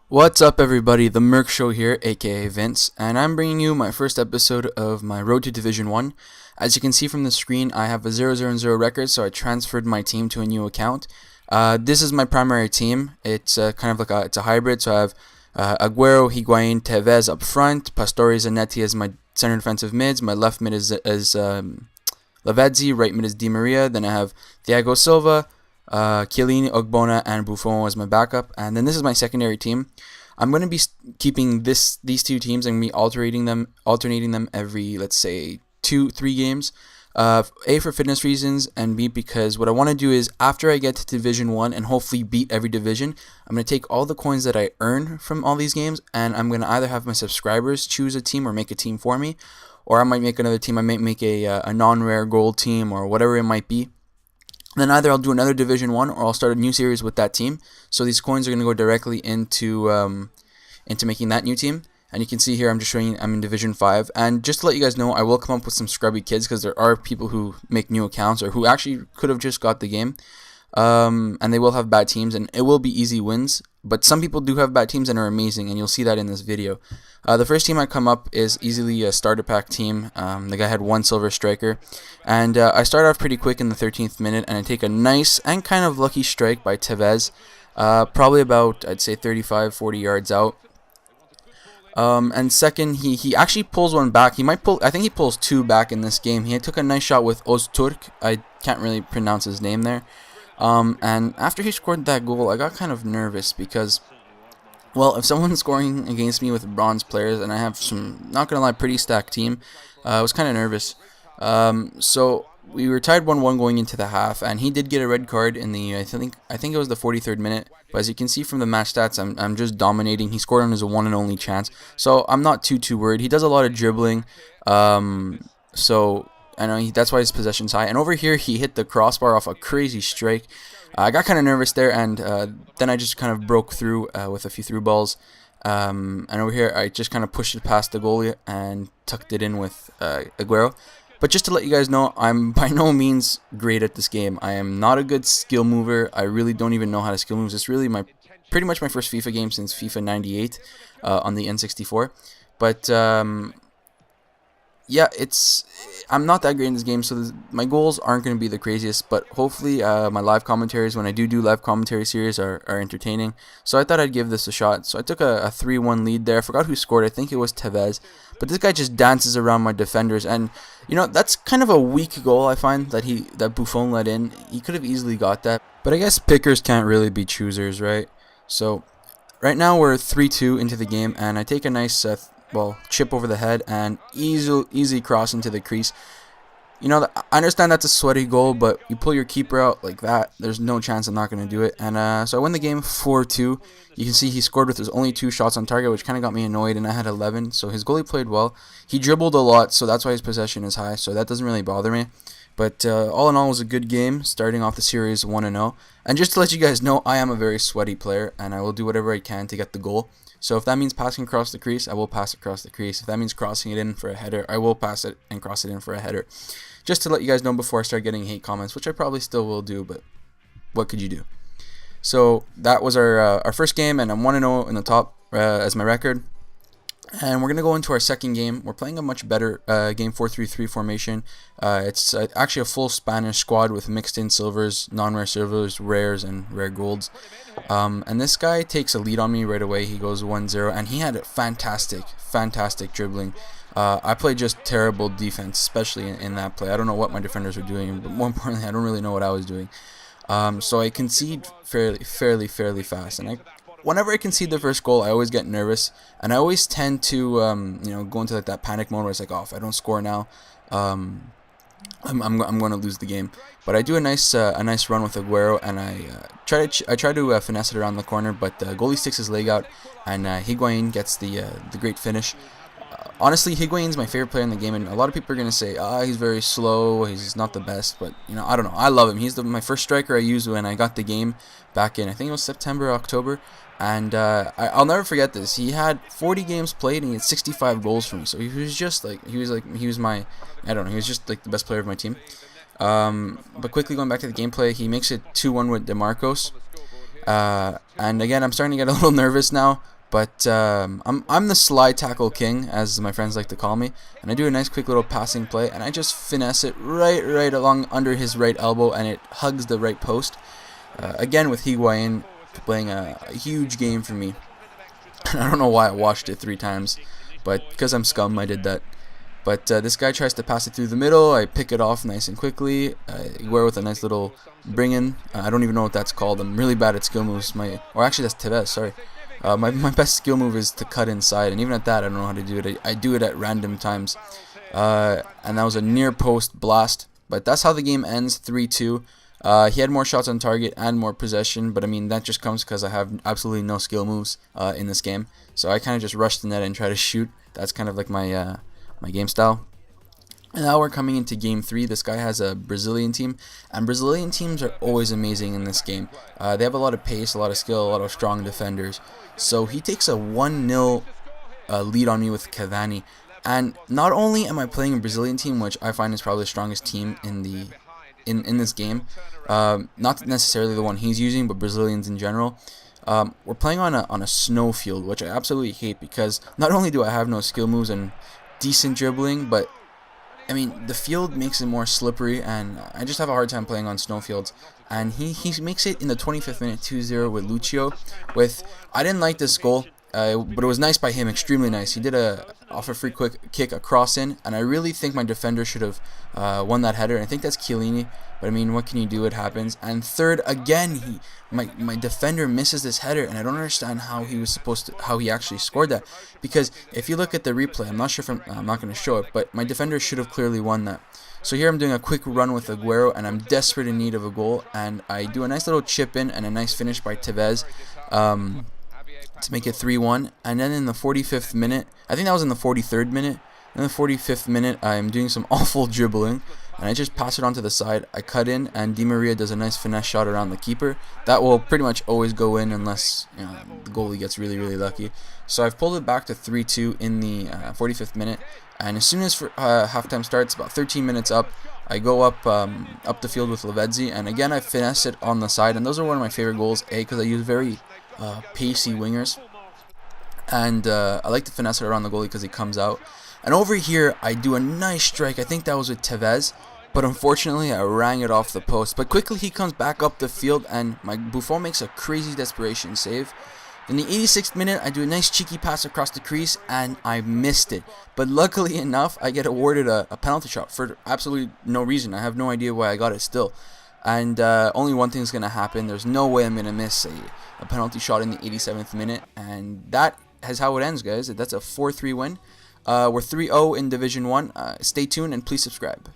What's up, everybody? The Merc Show here, aka Vince, and I'm bringing you my first episode of my Road to Division 1. As you can see from the screen, I have a 0-0-0 record, so I transferred my team to a new account. This is my primary team. It's kind of like it's a hybrid, so I have Aguero, Higuain, Tevez up front, Pastore, Zanetti as my center defensive mids. My left mid is Lavezzi, right mid is Di Maria. Then I have Thiago Silva, Chiellini, Ogbonna, and Buffon as my backup. And then this is my secondary team. I'm going to be keeping these two teams and be alternating them every, let's say, 2-3 games. A, for fitness reasons, and B, because what I want to do is after I get to Division 1 and hopefully beat every division, I'm going to take all the coins that I earn from all these games, and I'm going to either have my subscribers choose a team or make a team for me, or I might make another team. I might make a non-rare gold team or whatever it might be. Then either I'll do another Division 1 or I'll start a new series with that team. So these coins are going to go directly into making that new team. And you can see here I'm just showing you I'm in Division 5. And just to let you guys know, I will come up with some scrubby kids because there are people who make new accounts or who actually could have just got the game. And they will have bad teams and it will be easy wins. But some people do have bad teams and are amazing, and you'll see that in this video. The first team I come up is easily a starter pack team. The guy had one silver striker. And I start off pretty quick in the 13th minute, and I take a nice and kind of lucky strike by Tevez. Probably about, I'd say, 35-40 yards out. And second, he actually pulls one back. I think he pulls two back in this game. He took a nice shot with Öztürk. I can't really pronounce his name there. And after he scored that goal, I got kind of nervous because, well, if someone's scoring against me with bronze players and I have some, not gonna lie, pretty stacked team, I was kind of nervous. So we were tied 1-1 going into the half, and he did get a red card in the I think it was the 43rd minute. But as you can see from the match stats, I'm just dominating. He scored on his one and only chance, so I'm not too worried. He does a lot of dribbling, so I know that's why his possession's high. And over here, he hit the crossbar off a crazy strike. I got kind of nervous there, and then I just kind of broke through with a few through balls. And over here, I just kind of pushed it past the goalie and tucked it in with Aguero. But just to let you guys know, I'm by no means great at this game. I am not a good skill mover. I really don't even know how to skill move. It's really pretty much my first FIFA game since FIFA 98 on the N64. But yeah, I'm not that great in this game, so my goals aren't going to be the craziest, but hopefully my live commentaries, when I do live commentary series, are entertaining. So I thought I'd give this a shot. So I took a 3-1 lead there. I forgot who scored. I think it was Tevez. But this guy just dances around my defenders, and you know, that's kind of a weak goal, I find, that Buffon let in. He could have easily got that, but I guess pickers can't really be choosers, right? So right now we're 3-2 into the game, and I take a nice chip over the head and easy cross into the crease. You know, I understand that's a sweaty goal, but you pull your keeper out like that, there's no chance I'm not going to do it. And so I win the game 4-2. You can see he scored with his only 2 shots on target, which kind of got me annoyed, and I had 11. So his goalie played well. He dribbled a lot, so that's why his possession is high, so that doesn't really bother me. But all in all, it was a good game, starting off the series 1-0. And just to let you guys know, I am a very sweaty player, and I will do whatever I can to get the goal. So if that means passing across the crease, I will pass across the crease. If that means crossing it in for a header, I will pass it and cross it in for a header. Just to let you guys know before I start getting hate comments, which I probably still will do, but what could you do? So that was our first game, and I'm 1-0 in the top as my record. And we're going to go into our second game. We're playing a much better game 4-3-3 formation. It's actually a full Spanish squad with mixed in silvers, non-rare silvers, rares, and rare golds. And this guy takes a lead on me right away. He goes 1-0, and he had a fantastic dribbling. I played just terrible defense, especially in that play. I don't know what my defenders were doing, but more importantly, I don't really know what I was doing. So I concede fairly fast, and whenever I concede the first goal, I always get nervous, and I always tend to go into like that panic mode where it's like, oh, if I don't score now, I'm going to lose the game. But I do a nice run with Aguero, and I try to finesse it around the corner, but the goalie sticks his leg out, and Higuain gets the great finish. Honestly, Higuain's my favorite player in the game, and a lot of people are going to say, he's very slow, he's not the best, but, you know, I don't know. I love him. He's my first striker I used when I got the game back in, I think it was September, October, and I'll never forget this. He had 40 games played, and he had 65 goals for me, so he was just like, he was my, I don't know, he was just like the best player of my team. But quickly going back to the gameplay, he makes it 2-1 with DeMarcos. And again, I'm starting to get a little nervous now. But I'm the slide tackle king, as my friends like to call me, and I do a nice quick little passing play, and I just finesse it right along under his right elbow, and it hugs the right post. Again with Higuain playing a huge game for me. I don't know why I watched it 3 times, but because I'm scum, I did that. But this guy tries to pass it through the middle. I pick it off nice and quickly. Wear with a nice little bring in. I don't even know what that's called. I'm really bad at skill moves. Or actually that's Tevez, sorry. My best skill move is to cut inside, and even at that I don't know how to do it. I do it at random times. And that was a near post blast. But that's how the game ends, 3-2. He had more shots on target and more possession, but I mean that just comes because I have absolutely no skill moves in this game. So I kind of just rush the net and try to shoot. That's kind of like my my game style. And now we're coming into game 3. This guy has a Brazilian team, and Brazilian teams are always amazing in this game. They have a lot of pace, a lot of skill, a lot of strong defenders. So he takes a 1-0 lead on me with Cavani. And not only am I playing a Brazilian team, which I find is probably the strongest team in the in this game, not necessarily the one he's using, but Brazilians in general. We're playing on a snow field, which I absolutely hate, because not only do I have no skill moves and decent dribbling, but I mean the field makes it more slippery, and I just have a hard time playing on snow fields. And he makes it in the 25th minute 2-0 with Lucio. I didn't like this goal, but it was nice by him, extremely nice. He did off a free quick kick, a cross in, and I really think my defender should have won that header. And I think that's Chiellini, but I mean, what can you do? It happens. And third, again, my defender misses this header, and I don't understand how he actually scored that. Because if you look at the replay, I'm not sure if I'm not going to show it, but my defender should have clearly won that. So here I'm doing a quick run with Aguero, and I'm desperate in need of a goal, and I do a nice little chip in and a nice finish by Tevez to make it 3-1. And then in the 45th minute, I think that was in the 43rd minute, in the 45th minute, I'm doing some awful dribbling, and I just pass it onto the side. I cut in, and Di Maria does a nice finesse shot around the keeper. That will pretty much always go in unless the goalie gets really lucky. So I've pulled it back to 3-2 in the 45th minute. And as soon as halftime starts, about 13 minutes up, I go up the field with Lavezzi, and again I finesse it on the side. And those are one of my favorite goals, because I use very pacey wingers, and I like to finesse it around the goalie because he comes out. And over here I do a nice strike. I think that was with Tevez, but unfortunately I rang it off the post. But quickly he comes back up the field, and my Buffon makes a crazy desperation save. In the 86th minute, I do a nice cheeky pass across the crease, and I missed it. But luckily enough, I get awarded a penalty shot for absolutely no reason. I have no idea why I got it still. And only one thing's going to happen. There's no way I'm going to miss a penalty shot in the 87th minute. And that is how it ends, guys. That's a 4-3 win. We're 3-0 in Division 1. Stay tuned and please subscribe.